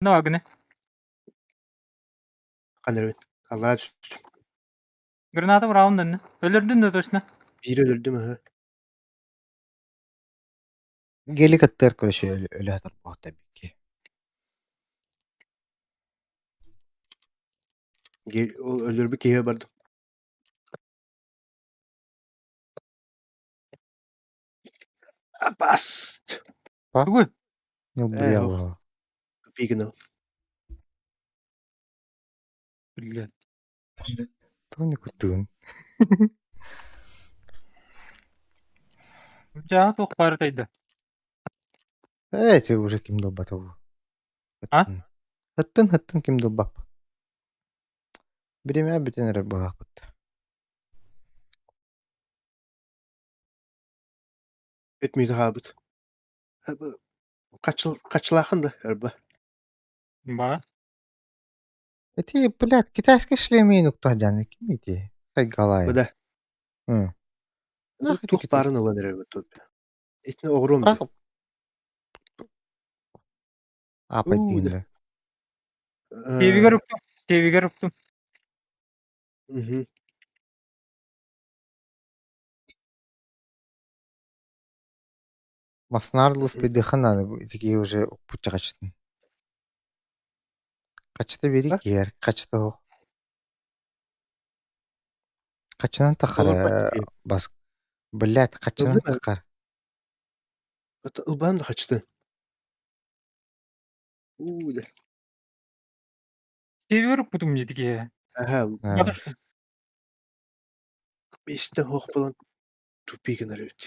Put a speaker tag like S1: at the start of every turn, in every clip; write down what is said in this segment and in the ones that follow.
S1: Ne var gene?
S2: Kanırın. Allah'a düştüm.
S1: Granada Brown ne? Öldürdün de точно.
S2: Biri öldürdü mü?
S3: Geli kattı arkadaş öyle hatırlamıyor tabii ki.
S2: O öldürüp geri bardım. Abbas.
S1: Түгүл.
S3: Ну, бряло.
S2: Бигнал.
S1: Блядь.
S3: Тони кутун.
S1: Жаа тукпары тайды.
S3: Это уже ким долбатов.
S1: А?
S3: Хаттын ким долбап. Биреме битен рыбалак бут.
S2: Etmeydi habit. Kaçılakın da erba.
S1: Бара.
S3: Эти, блядь, китайский шлемей нуктаджаны ким эти? Сайгалай.
S2: Bada.
S3: Hı.
S2: Nah tuh barın olan erba тут. Etne oğrum
S3: Как?
S2: bi.
S3: Апа дейінді.
S1: Тевигер уктум. Тевигер уктум.
S3: Маснарлус педихан аны тики уже путча качтын. Качты берик ер, качты о. Качынан тахара бас. Блядь, качынан тахар.
S2: Это ылбам да kaçtı. Да.
S1: Тевигер уктум дедиге.
S2: Aha.
S3: Ha.
S2: Beşte hoş falan tupigin arıyordu.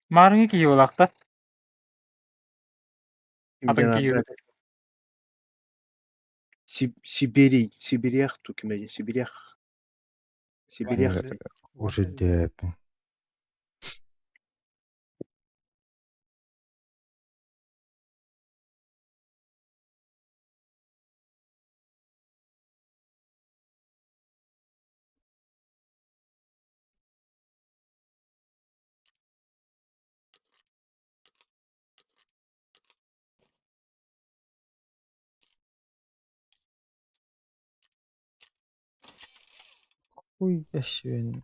S1: Марыңы кийип алак да. Атын
S2: İmkanlarda
S1: кийип.
S2: Сибирях тукимеди. Сибирях.
S3: Уже депин. Ой, яшвен.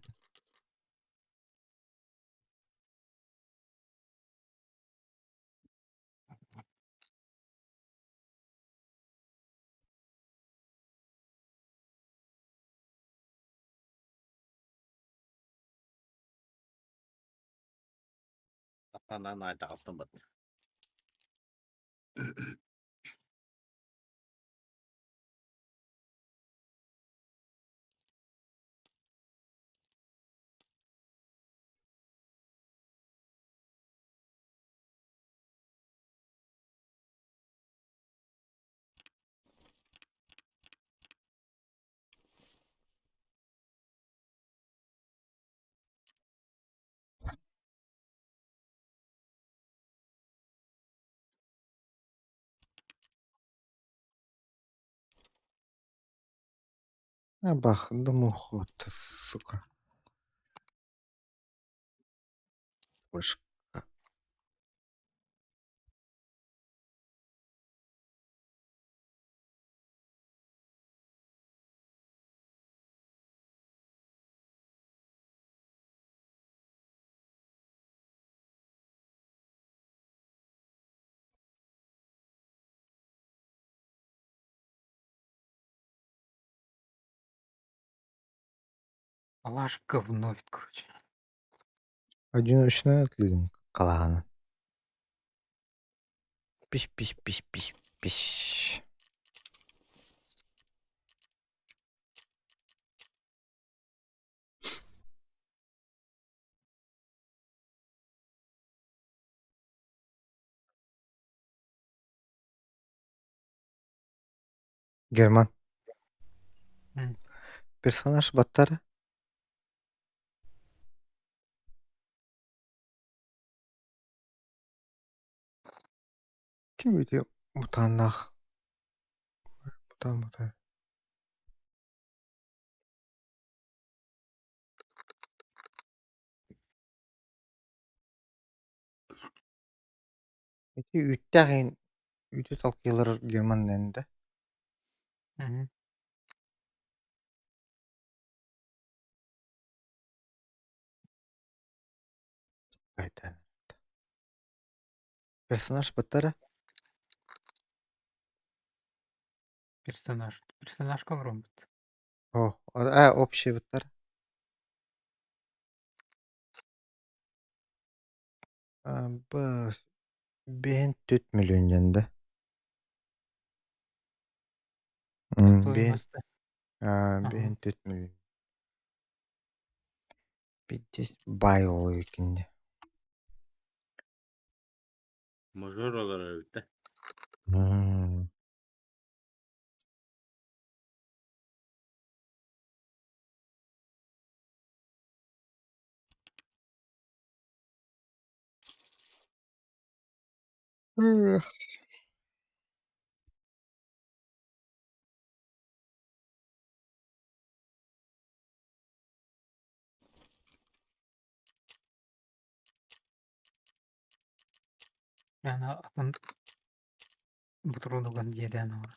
S4: Атанан айта калсам бат.
S3: Бах, думаю, ход, сука. Больше.
S1: Алаш говно бит, короче.
S3: Одиночная отлын калаганы. Пиш. Герман. Персонаж баттары. Ким өте мутаннах. Мутан. Эти үттәген үтө талкыйлар Германиян да.
S1: Мгм.
S3: Кайта. Персонаж баттара.
S1: Персонаж колорум бит.
S3: О, общий баттара. Бу бен 4 миллион янда. Бен,
S1: Стоимости.
S3: бен 4 миллион. Биддес бай олу екенде.
S4: Мажор olarak bitti.
S1: Yani атын бутурудуган диеден ора.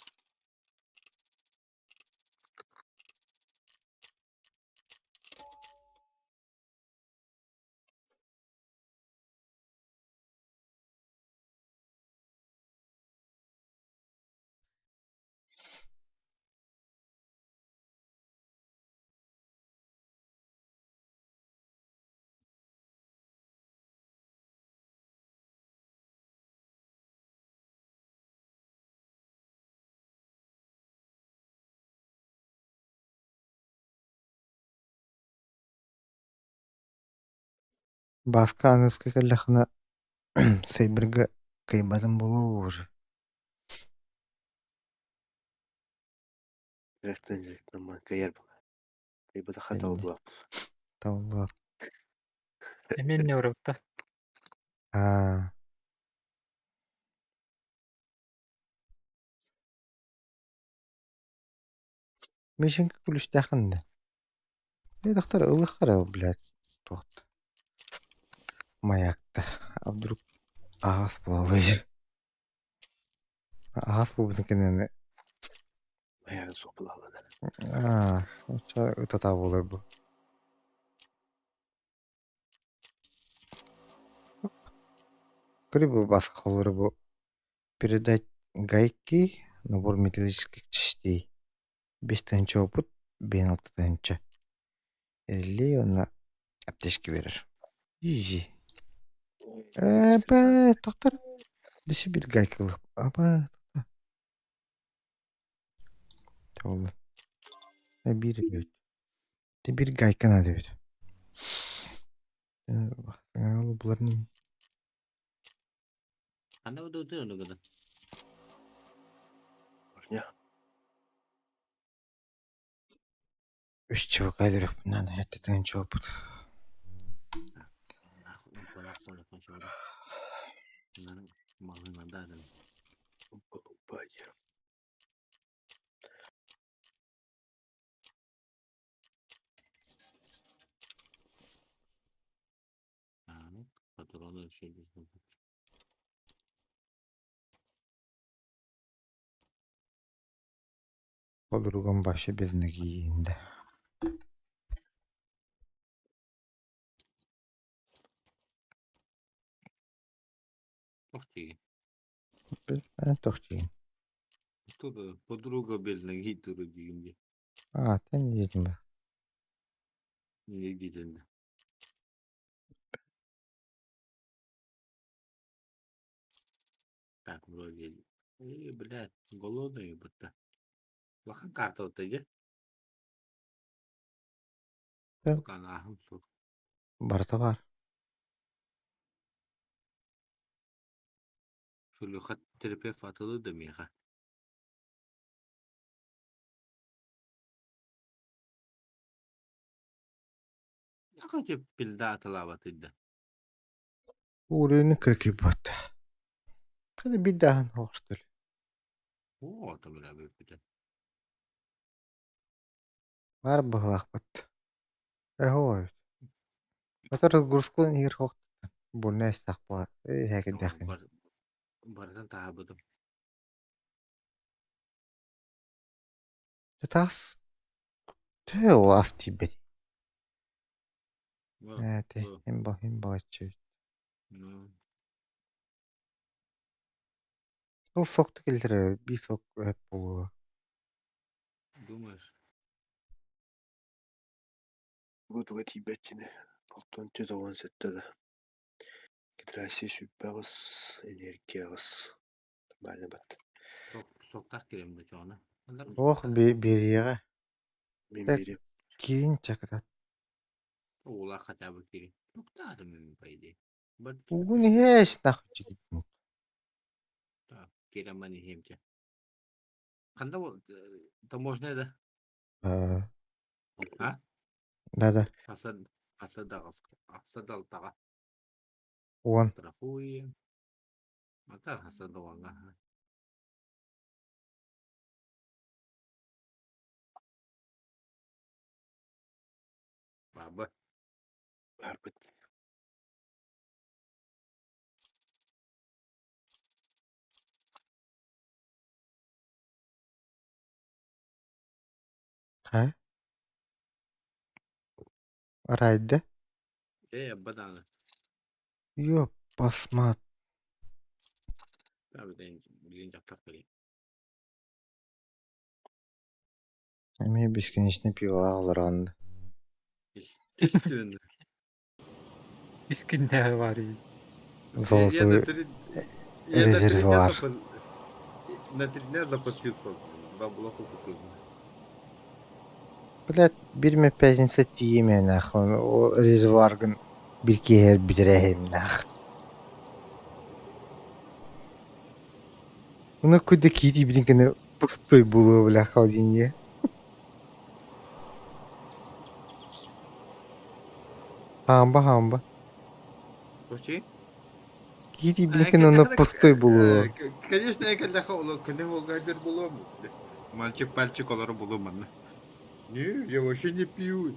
S3: Басқа аңызға кәліқіна Сейбіргі кайбатын болу уже.
S2: Рестен нормально кайар була. Кайбата хата
S3: Әйе.
S2: була.
S3: Таулар.
S1: Эмен не урапта.
S3: Мешенгі күліш тәқінді. Доктор ылық қарал, блядь. Тоқты. Маякта. А вдруг ағас болалай. Ағас болбыны кенені.
S2: Аяғы соқ була алады.
S3: Ұтата болар бұл. Көрі бұл басқа қолары бұл. Передать гайки, набор металлических частей. 5-тенчі опыт, бен 6-тенчі. Или оны аптешке берер. Изи. Доктор. Десе бір гайкылық. Доктор. Таулы. Bir evet. De bir gaykan hadi bir. Bak sen bunların
S4: Anda udah kadar.
S2: Ya.
S3: üç çabuk ayları bundan hayatta çok.
S4: Aku bolak bolak macam mana. Mana mahu nada ada.
S2: Бая.
S4: Patronun şey bizim.
S3: Olurgan başı bezine giyinde.
S4: Ох ты.
S3: Ben tokçuyum.
S4: Тут подруга без ноги туру дигинде.
S3: Sen yedim ben.
S4: Не гиден. Так вроде. Блядь, голодный будто. Лахан карта вот эти.
S3: Ben
S4: Только ахым сук.
S3: barta var.
S4: Şöyle hat terapef atılı da mı ya? Ya kaçı pilda atıla batıydı.
S3: Uğrunu kırkı bat. Hadi bir daha hoştur.
S4: O da böyle bir de.
S3: Var bağlak bat. Hoş. Atar gurskun yer hoş. Bu ne sakla. Heki dahin.
S4: Ondan daha buldum.
S3: Тас тэ ласт тибет.
S4: Bu,
S3: Evet,
S4: bu.
S3: hem bahçe.
S4: Ну,
S3: Бұл сокты келдірі, bir sok hep buluyor.
S4: думаешь?
S2: Гудуга тибетчине. Алтон тетован сеттеді. Китрәсе süppäris energiyagis. Bana bat.
S4: Soktak kirem de çoğuna.
S3: Ох, берега.
S2: Men
S3: Так.
S2: berem.
S3: Кейін чакырат.
S4: Oğula katabı kirem. Soktak da mümkün paydı.
S3: Бүгін еш нахуй жигит.
S4: Kirem bani hemce. Kanda o taможня да? Ha?
S3: Да.
S4: Асадал тага.
S3: Он.
S4: Штрафує. А так асадовanga. Baba.
S2: Arbet.
S3: Ha? Райда?
S4: Badana.
S3: Yok, basma.
S4: Tabii de bilinç aktak böyle.
S3: Мне бесконечно пиво алыранды.
S4: Üstün.
S1: İskender var ya.
S3: Золотой резервуар.
S4: На 3 дня запасился. 2 блока купил.
S3: Блядь, bir mi пятница тиме нахуй. O резервуаргын bir keher bitireyim нахуй. Bunu kuyda kiti bilinkini пустой было, бля, холодильник. Хамба.
S4: Почти?
S3: Кити блинкин оны пустой было.
S4: Конечно, я когда гайдер было. Мальчик олары было мана. Не, я вообще не пью.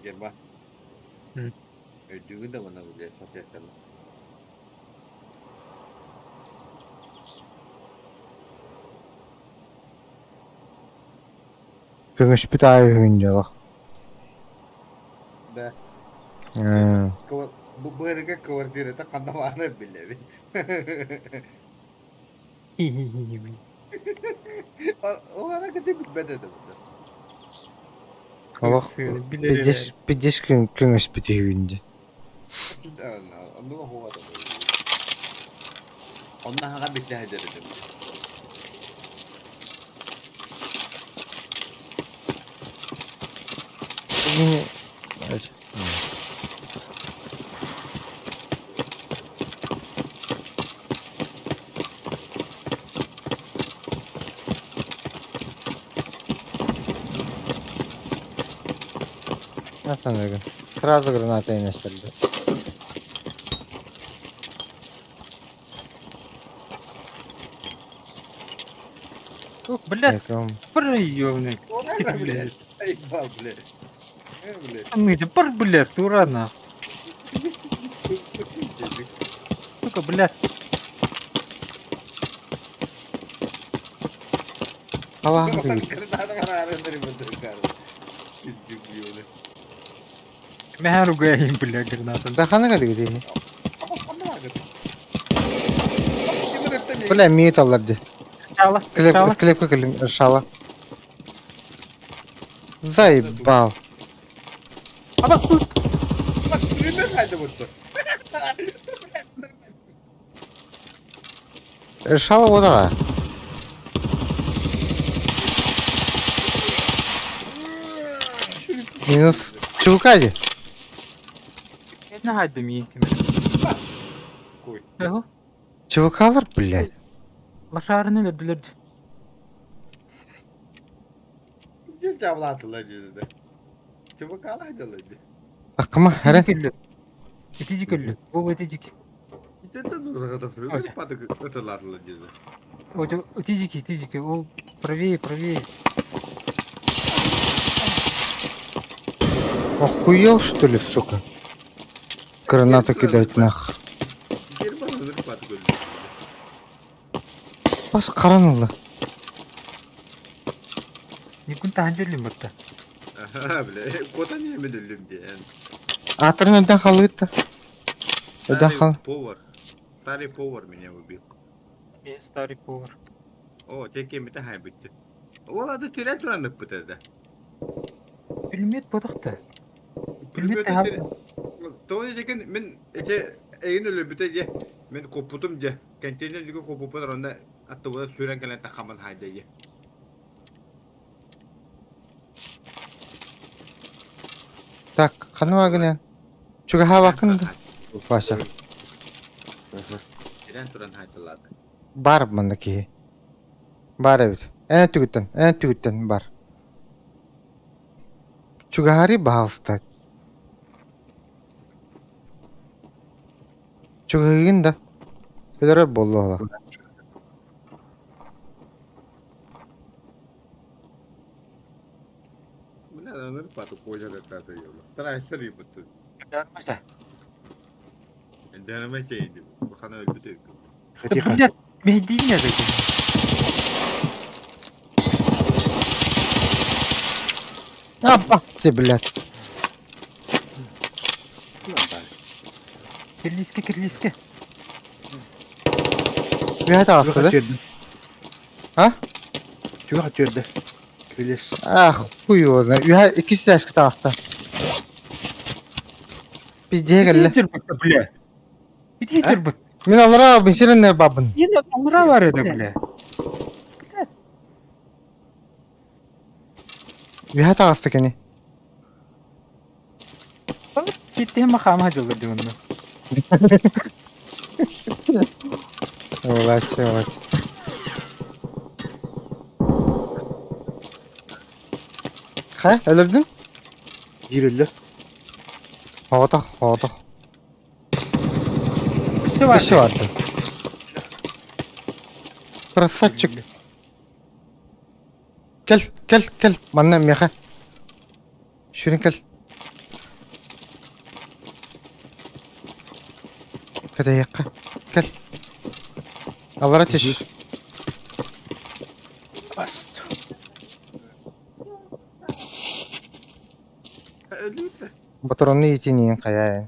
S4: Gerba.
S1: Hı.
S4: Öldüğünü de bana böyle sosyal kanal.
S3: Күңіш біт ай үйінділік.
S4: Да. Bu herge kıvırtıyla kanda var bile. O hareketi bitmedi de burada.
S3: Олық, бедеш күңіш біт үйінде.
S4: Onu da hava da. Ondan haka bir şey ederim.
S3: Атанагын. Сразу гранатой настырды.
S1: Ух, блядь,
S3: Поэтому
S1: приемник.
S4: Ona ne bile? Ay bak bile. Ne bile?
S1: Мыти, пар, блядь, дура на. Сука, блядь.
S3: салам değil.
S4: Kırnada kararındır bu tıkar. Üzgün
S1: Меня ругаем, блядь, гранатом.
S3: Дахана кәді кәді.
S4: Ama sana bakın.
S3: Бля, мейт аларды.
S1: Сначала.
S3: Склепка решала. Заебал.
S1: Aba dur.
S4: Bak sürüme kaydı mutlu.
S3: Решала вот она. Минус Чулкади.
S1: Ne haydım yiyin kimi.
S4: Koy.
S1: Yahu.
S3: Чувакалар, блядь.
S1: Başarını öldürdü.
S4: Siz cavlatılar cüzde. Çabuk alaydılardı.
S3: Akıma her.
S1: İtici güllü. Bu ötecik.
S4: İşte de tuzuna kadar sürüyor.
S1: Öyle.
S4: Patık ötelattılar cüzde.
S1: O ötecik. O правее.
S3: Охуел, что ли, сука? Гранату кидать нах.
S4: Geri bana zırh patık öldü.
S3: Бас каранылы.
S1: Ne kun tahancırlıyım burada.
S4: Aha bile. Kota niye mi döldüm diye yani.
S3: Атырын öden халыты. Öden хал.
S4: Повар. Старый повар меня убил.
S1: Старый повар.
S4: О, tek kemite haybitti. Ola da tren turanlık bıtırdı.
S1: Bilmet bodakta.
S4: Bilmedi
S1: Bilmet de
S4: Тони деген мен эте эйин өлөбүтө же мен копутум же кентенен жүгө копупун ронда аттыбыда сүрен келен такамын хайда же
S3: Так, каныма гынан. Чуга хавакынды. Баша.
S4: трен туран хайдылады
S3: Бар мындaki. Бар evet. En tügütten бар. Чуга хари баалста. Чуга гында. Өдөрөр болду ала.
S4: мына аныр пату кожа тата жолу трайсер юбутту
S1: Görmese.
S4: денеме сейди бахана өлбүтө
S2: Хатиха.
S1: Блядь, Mehdi'yi ne dedi?
S3: А, басты, блядь.
S1: Kirliske.
S3: Bir hata
S2: Чуга
S3: astı.
S2: хатёрдү.
S3: Ha?
S2: Чуга хатёрдү. Крилес.
S3: Ah, хуй его знает. Ya ikisi de aşkı astı. Bir diye geldi.
S1: Cırbıttı bile. İtici
S2: Ha?
S1: cırbıt.
S3: Min alara bişirin ne babın.
S1: Yine onlara var ya da bile.
S3: Bir hata astı keni.
S1: Gittiğim makama hacılırdı bunu.
S3: Olaç. Ha, öldürdün?
S2: Bir öldü.
S3: Havada.
S1: İşte var.
S3: Bir şey vardı. Красавчик. Gel. Bana meha. Şuraya gel. Hadi yakka. Gel. Allah ateş.
S2: Бас.
S4: өлүптү
S3: Батаронны етенейін қаяйын.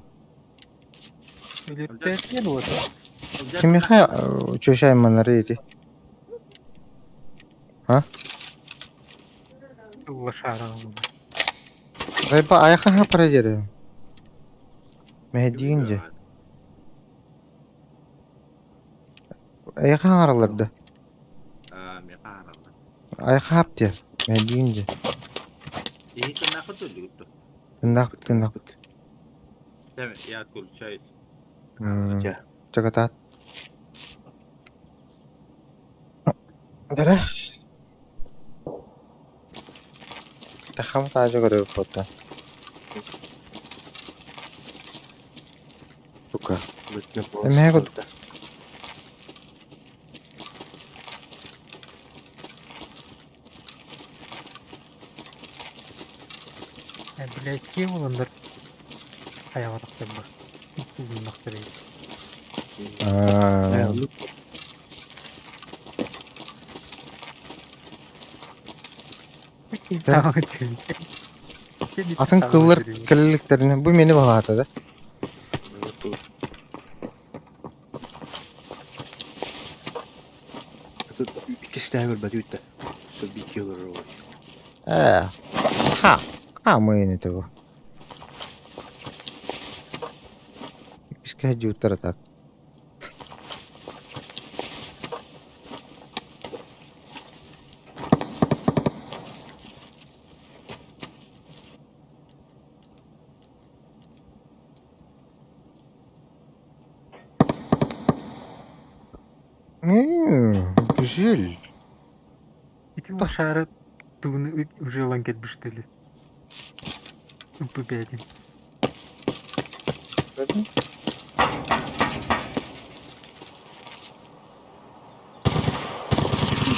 S1: Öyle gel o.
S3: Kim meha çöşayım manları yeti.
S1: Allah şahra.
S3: Gayba ayakkın ha para yeri. Mehe deyince. Ayakkın aralardı. Ayakkın hap diye. Mehe deyince.
S4: iyi tırnakı döldü
S3: Tındak.
S4: evet ya kul çay
S2: Ya.
S3: Çakatat. Dere. Takam taca göre foto.
S2: Сука. Бытны
S3: Эмне год?
S1: Блядь, kim olanlar ayağa taktım bak. Uzun nakları.
S3: Atın kılları kelliliklerini bu meni bağladı.
S2: İkisi de bir batı So bir killer o.
S3: Ha мыйны tego. Икиске жутар так. Güzel.
S1: Эти лошары тугны уже ланкет быштели. УП-5.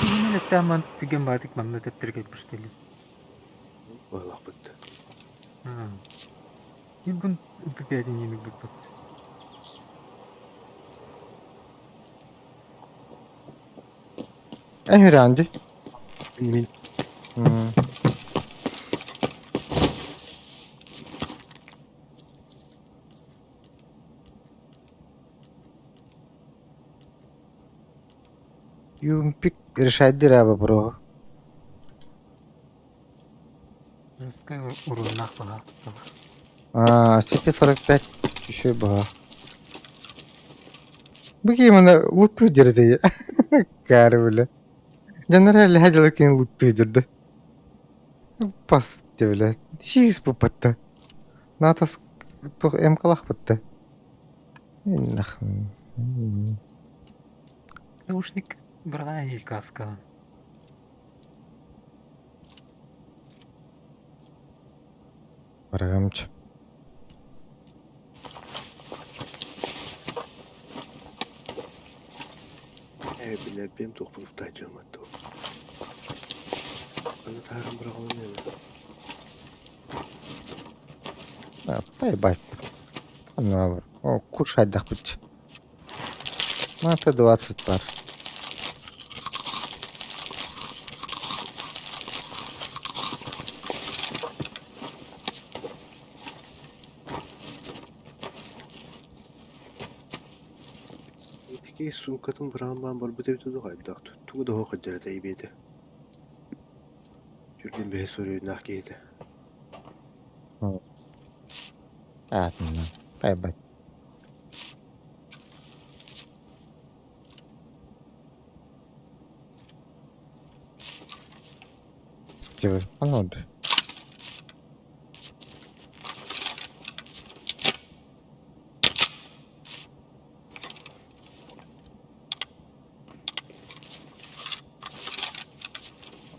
S1: Yine tamam tügen batık mamla teptirget bıштели.
S2: Vallahi bitti.
S1: Ha. İbun УП-5 yeni bir bak.
S3: Emir andi.
S2: Min
S3: Юмпик решает дыра бро.
S1: Раскай урон нахуй.
S3: CP-45 еще бага. Быги мана лутту жерде. Кары биле. Жанара хажала кен лутту жерде. Пас девле. Сис пупатта. Натас тох эмкалах патта. Нах.
S1: Наушник брала и каска.
S3: Барагамч.
S2: bile benim toplulup tutacağım hatta. Bana tarım bırakalım yani.
S3: Поебать. Ну, кушать да хоть. Ну, это 20 пар.
S2: Peki sunkatın bırakmam var. Bu da bir tudu kaybı. Tuğu da hoş acele de iyiydi. Jürgen bir soruyor nakiydi.
S3: Ладно, поебать. Чего? Понуд.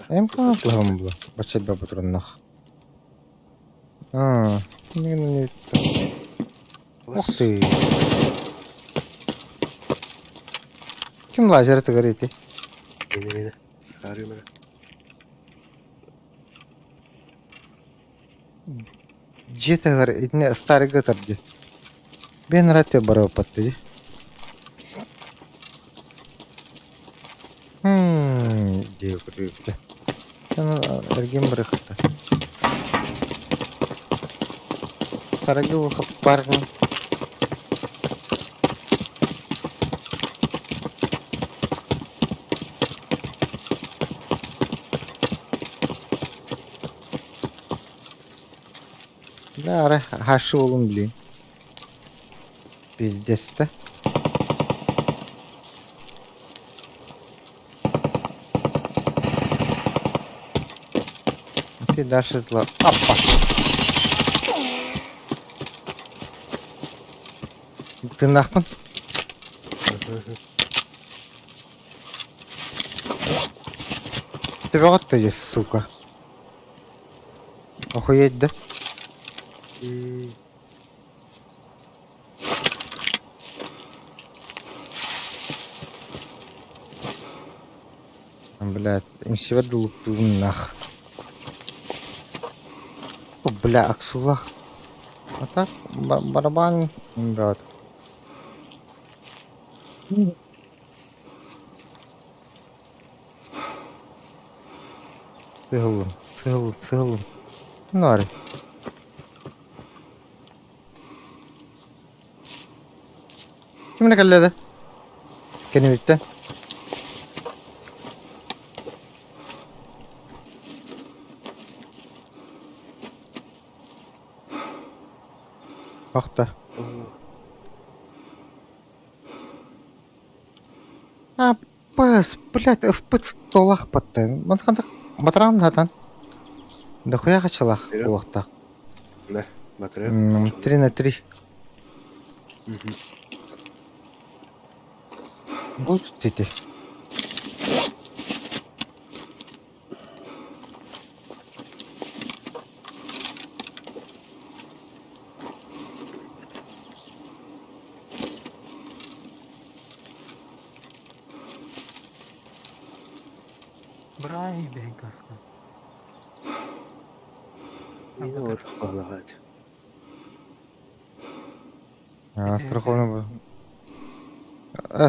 S3: Эмка плохом было. Бачать бабу труднах. Не. Ух ты. Kim lazer говорите?
S2: Beni. Arıyor beni.
S3: Где-то говорит, не старый гатар где. Бен рате баров патты. Где говорите? Эргем брехта. Старый парни. Да, хашы олым блин. Пиздец-то. Ты дальше зла. Опа. Ты нахуй? Ты вот ты, сука. Охуеть, да? Блядь, инсевер лупту нах. О, бля, аксулах. А так, барабан, брат. Сыгылым. Нари. Kimine kallede? Keni bitti. Бақта.
S2: Oo.
S3: Апас, блядь, ыфпыт толах батты. Манханда батыран хатан. Да хуя хачалах
S2: Берем.
S3: улахта.
S2: Да, батырып.
S3: 3 на 3.
S2: Мгм.
S3: Буз dedi.
S1: Брай, бен каска.
S2: Yine orada bağlı hadi.
S3: Страхованный.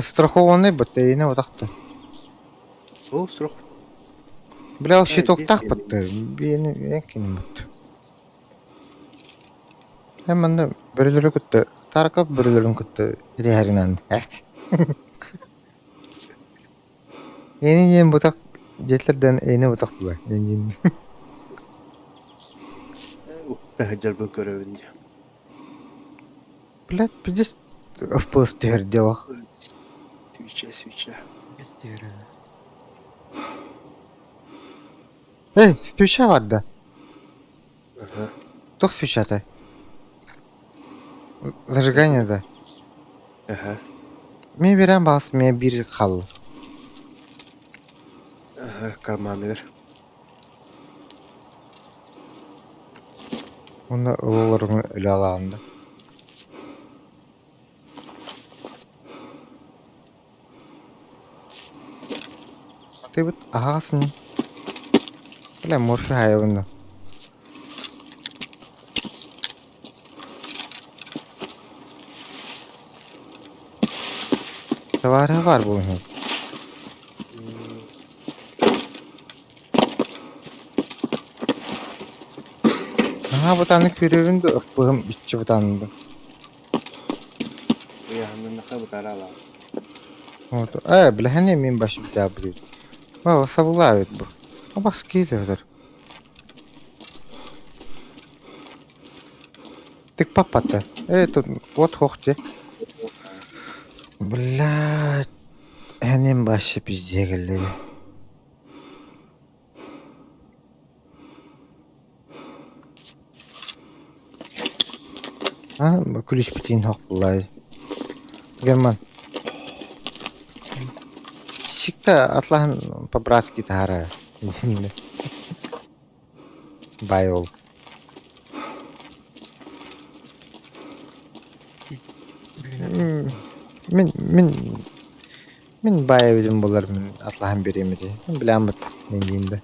S3: Страхованный батарейна вот так-то.
S2: O sırok.
S3: Бля,
S2: bir
S3: щиток так
S2: benim.
S3: батты. Бeni якин батты. Hemen de birileri kutu. Tarkap birilerin kutu. Reherinden. Evet. Yeni butak. Jetlerden yeni butak bu. Yeni.
S2: Behcer bu görevinde.
S3: Блядь, пиздец. FPS теперь дело.
S2: Switch'e.
S1: Biz diyoruz.
S3: Эй, свеча vardı.
S2: Aha.
S3: Тох свеча-то. Зажигание да.
S2: Aha.
S3: Мен берем бас, мен bir kaldı.
S2: Aha. Kalmanı ver.
S3: Onda ılılarını öyle alağında. Ты вот ağasın. Bile morfi hayvanı. Tavarı var bunun. Aha bu tane görevinde ıppığım içi bu tane.
S2: Bu yanında ne kadar tara alalım.
S3: Вот. Бля, hani min başı bir daha biliyor. Baba sabırlar bu. Ama geliyorlar. Tık papatı. Тут вот хохте. Блядь. Hani başı bizde geldi. Ha, kuliş bitin hoklar. German. Sikta atlahan по-братски тара. Байол. Мен бая өзім болар мен атлахан беремін де. Мен білем бат деңгейінде.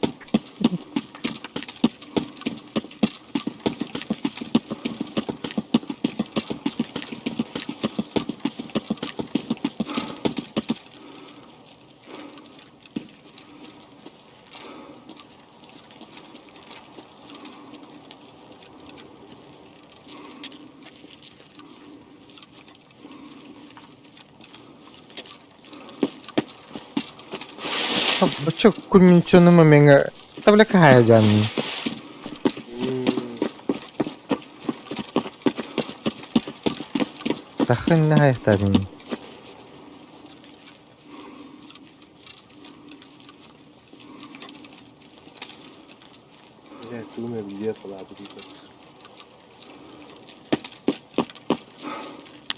S3: Bu çok kulminçonumu menge tabla kahayacan. Takın ne hayatadın?
S2: Evet, bunu biliyor falan bu değil.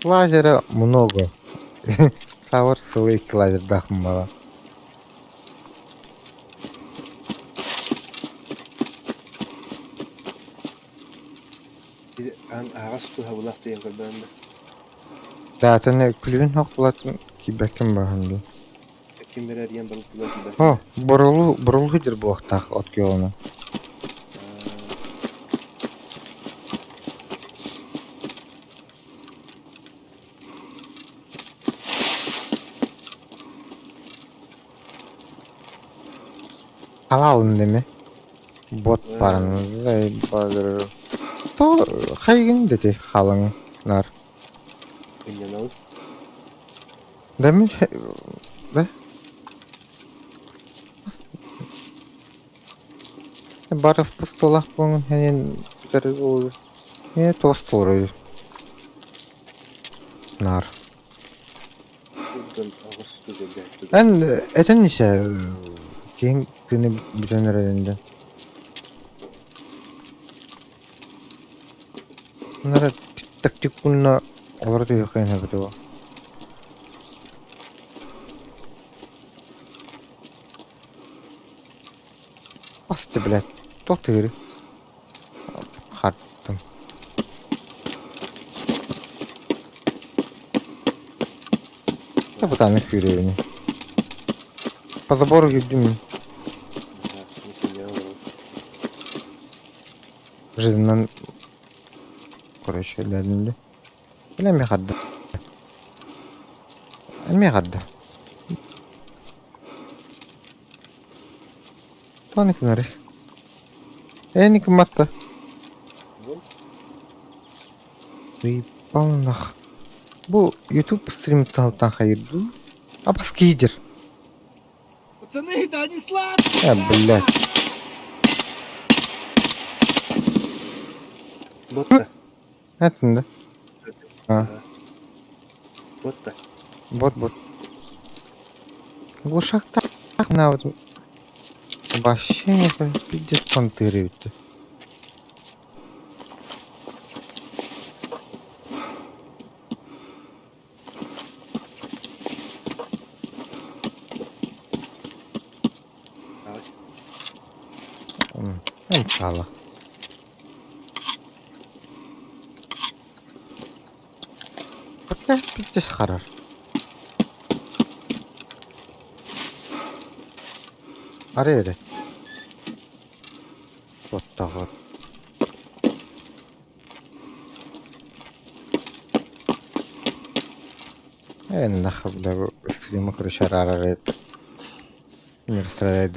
S3: Лазера много. Савар сылый лазер дахым бала.
S2: Bir de ağaç tuha bulak diyen kalbanda.
S3: Zaten külün hoklatın ki bekim bahandi.
S2: Kim verer diyen balık bulak gibi.
S3: О, бурулу хидер bu вақтақ от yoluna. Alalım değil mi? Bot paranızı bazı. To kaygın dedi halınlar.
S2: Bilmem ne olur.
S3: Değil mi? De? Barıf pıstolak bunun henin bir olur. Ne tost olur. nar.
S2: Buradan Ağustos geldi.
S3: Ben eten ise keyin günü bütünler elinde. Bunlara taktik bununla olur diyor kaynağı bir de o. Bastı bile. Toktu geri. Harttım. Ya bu tane yüreğini. Fazla boru gidiyor mu?
S2: Şimdi ne olur?
S3: Жидан şeylerinde. Bilmem kaddı. Bilmem kaddı. Tonik nari. Enik matta. Выполнах. Bu YouTube stream талтан hayırdı. Абас кейдер.
S5: Пацаны, да они слабые!
S3: Ya блядь.
S2: Botta.
S3: Этinde. Ha.
S2: Botta.
S3: Бот. Глушакта. На вот. Вообще не пиздец понтыры. Сало. Пиздец хорош. Аре. Вот так вот. Нахуй, бля, стримы, короче, рарарет. Не расстраивай,